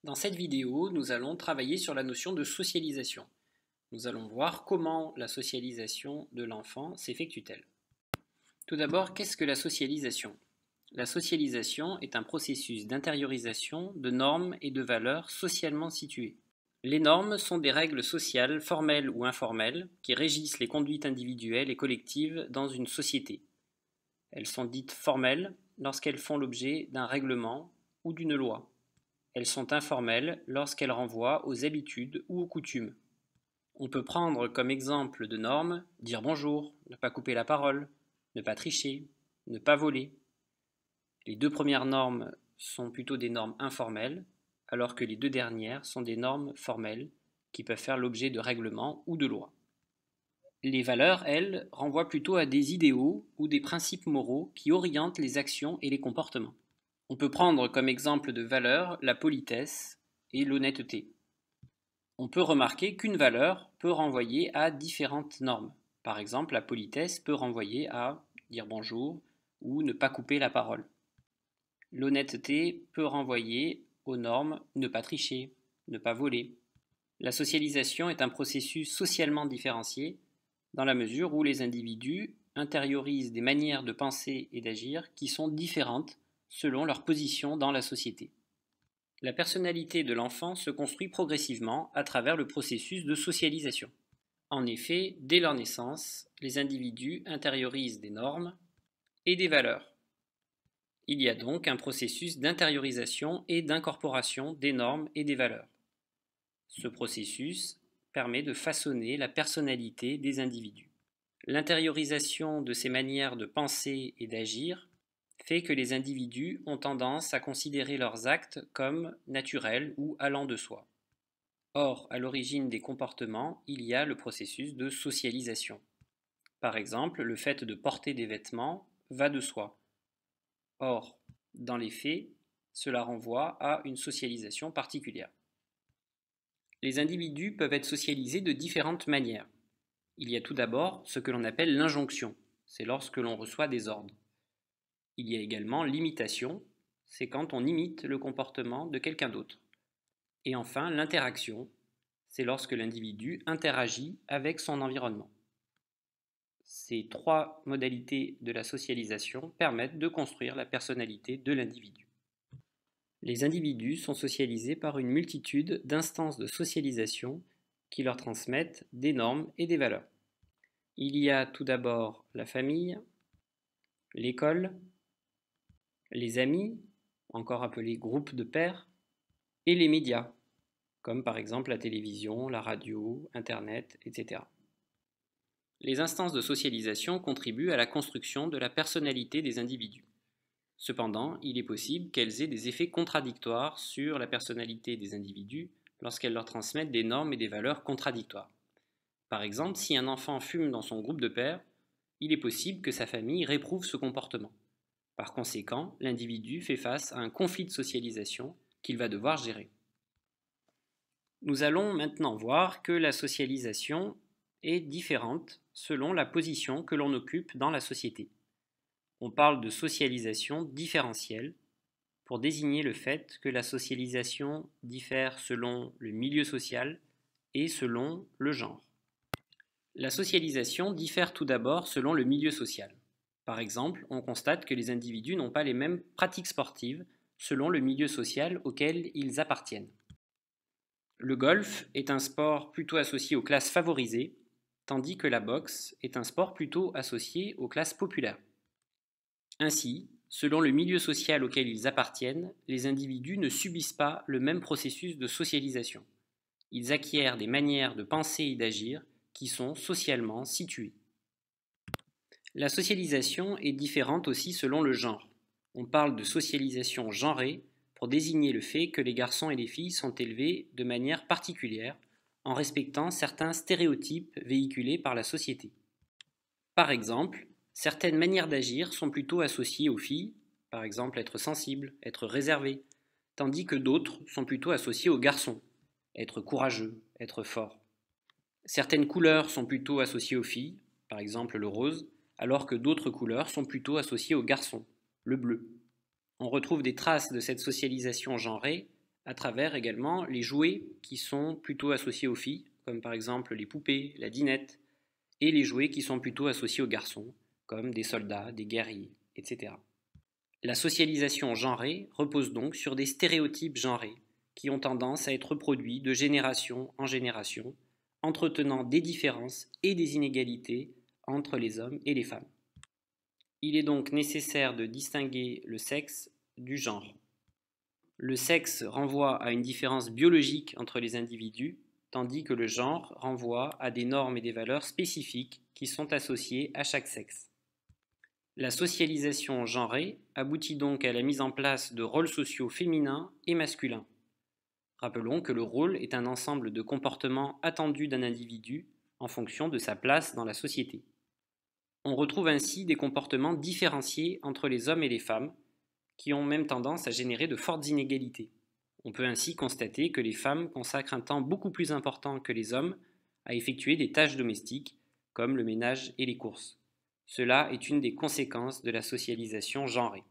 Dans cette vidéo, nous allons travailler sur la notion de socialisation. Nous allons voir comment la socialisation de l'enfant s'effectue-t-elle. Tout d'abord, qu'est-ce que la socialisation? La socialisation est un processus d'intériorisation de normes et de valeurs socialement situées. Les normes sont des règles sociales, formelles ou informelles, qui régissent les conduites individuelles et collectives dans une société. Elles sont dites formelles lorsqu'elles font l'objet d'un règlement ou d'une loi. Elles sont informelles lorsqu'elles renvoient aux habitudes ou aux coutumes. On peut prendre comme exemple de normes dire bonjour, ne pas couper la parole, ne pas tricher, ne pas voler. Les deux premières normes sont plutôt des normes informelles, alors que les deux dernières sont des normes formelles qui peuvent faire l'objet de règlements ou de lois. Les valeurs, elles, renvoient plutôt à des idéaux ou des principes moraux qui orientent les actions et les comportements. On peut prendre comme exemple de valeurs la politesse et l'honnêteté. On peut remarquer qu'une valeur peut renvoyer à différentes normes. Par exemple, la politesse peut renvoyer à dire bonjour ou ne pas couper la parole. L'honnêteté peut renvoyer aux normes ne pas tricher, ne pas voler. La socialisation est un processus socialement différencié dans la mesure où les individus intériorisent des manières de penser et d'agir qui sont différentes selon leur position dans la société. La personnalité de l'enfant se construit progressivement à travers le processus de socialisation. En effet, dès leur naissance, les individus intériorisent des normes et des valeurs. Il y a donc un processus d'intériorisation et d'incorporation des normes et des valeurs. Ce processus permet de façonner la personnalité des individus. L'intériorisation de ces manières de penser et d'agir fait que les individus ont tendance à considérer leurs actes comme naturels ou allant de soi. Or, à l'origine des comportements, il y a le processus de socialisation. Par exemple, le fait de porter des vêtements va de soi. Or, dans les faits, cela renvoie à une socialisation particulière. Les individus peuvent être socialisés de différentes manières. Il y a tout d'abord ce que l'on appelle l'injonction, c'est lorsque l'on reçoit des ordres. Il y a également l'imitation, c'est quand on imite le comportement de quelqu'un d'autre. Et enfin, l'interaction, c'est lorsque l'individu interagit avec son environnement. Ces trois modalités de la socialisation permettent de construire la personnalité de l'individu. Les individus sont socialisés par une multitude d'instances de socialisation qui leur transmettent des normes et des valeurs. Il y a tout d'abord la famille, l'école, les amis, encore appelés groupes de pairs, et les médias, comme par exemple la télévision, la radio, Internet, etc. Les instances de socialisation contribuent à la construction de la personnalité des individus. Cependant, il est possible qu'elles aient des effets contradictoires sur la personnalité des individus lorsqu'elles leur transmettent des normes et des valeurs contradictoires. Par exemple, si un enfant fume dans son groupe de pairs, il est possible que sa famille réprouve ce comportement. Par conséquent, l'individu fait face à un conflit de socialisation qu'il va devoir gérer. Nous allons maintenant voir que la socialisation est différente selon la position que l'on occupe dans la société. On parle de socialisation différentielle pour désigner le fait que la socialisation diffère selon le milieu social et selon le genre. La socialisation diffère tout d'abord selon le milieu social. Par exemple, on constate que les individus n'ont pas les mêmes pratiques sportives selon le milieu social auquel ils appartiennent. Le golf est un sport plutôt associé aux classes favorisées, tandis que la boxe est un sport plutôt associé aux classes populaires. Ainsi, selon le milieu social auquel ils appartiennent, les individus ne subissent pas le même processus de socialisation. Ils acquièrent des manières de penser et d'agir qui sont socialement situées. La socialisation est différente aussi selon le genre. On parle de socialisation genrée pour désigner le fait que les garçons et les filles sont élevés de manière particulière en respectant certains stéréotypes véhiculés par la société. Par exemple, certaines manières d'agir sont plutôt associées aux filles, par exemple être sensible, être réservé, tandis que d'autres sont plutôt associées aux garçons, être courageux, être fort. Certaines couleurs sont plutôt associées aux filles, par exemple le rose, alors que d'autres couleurs sont plutôt associées aux garçons, le bleu. On retrouve des traces de cette socialisation genrée à travers également les jouets qui sont plutôt associés aux filles, comme par exemple les poupées, la dinette, et les jouets qui sont plutôt associés aux garçons, comme des soldats, des guerriers, etc. La socialisation genrée repose donc sur des stéréotypes genrés qui ont tendance à être reproduits de génération en génération, entretenant des différences et des inégalités entre les hommes et les femmes. Il est donc nécessaire de distinguer le sexe du genre. Le sexe renvoie à une différence biologique entre les individus, tandis que le genre renvoie à des normes et des valeurs spécifiques qui sont associées à chaque sexe. La socialisation genrée aboutit donc à la mise en place de rôles sociaux féminins et masculins. Rappelons que le rôle est un ensemble de comportements attendus d'un individu en fonction de sa place dans la société. On retrouve ainsi des comportements différenciés entre les hommes et les femmes, qui ont même tendance à générer de fortes inégalités. On peut ainsi constater que les femmes consacrent un temps beaucoup plus important que les hommes à effectuer des tâches domestiques, comme le ménage et les courses. Cela est une des conséquences de la socialisation genrée.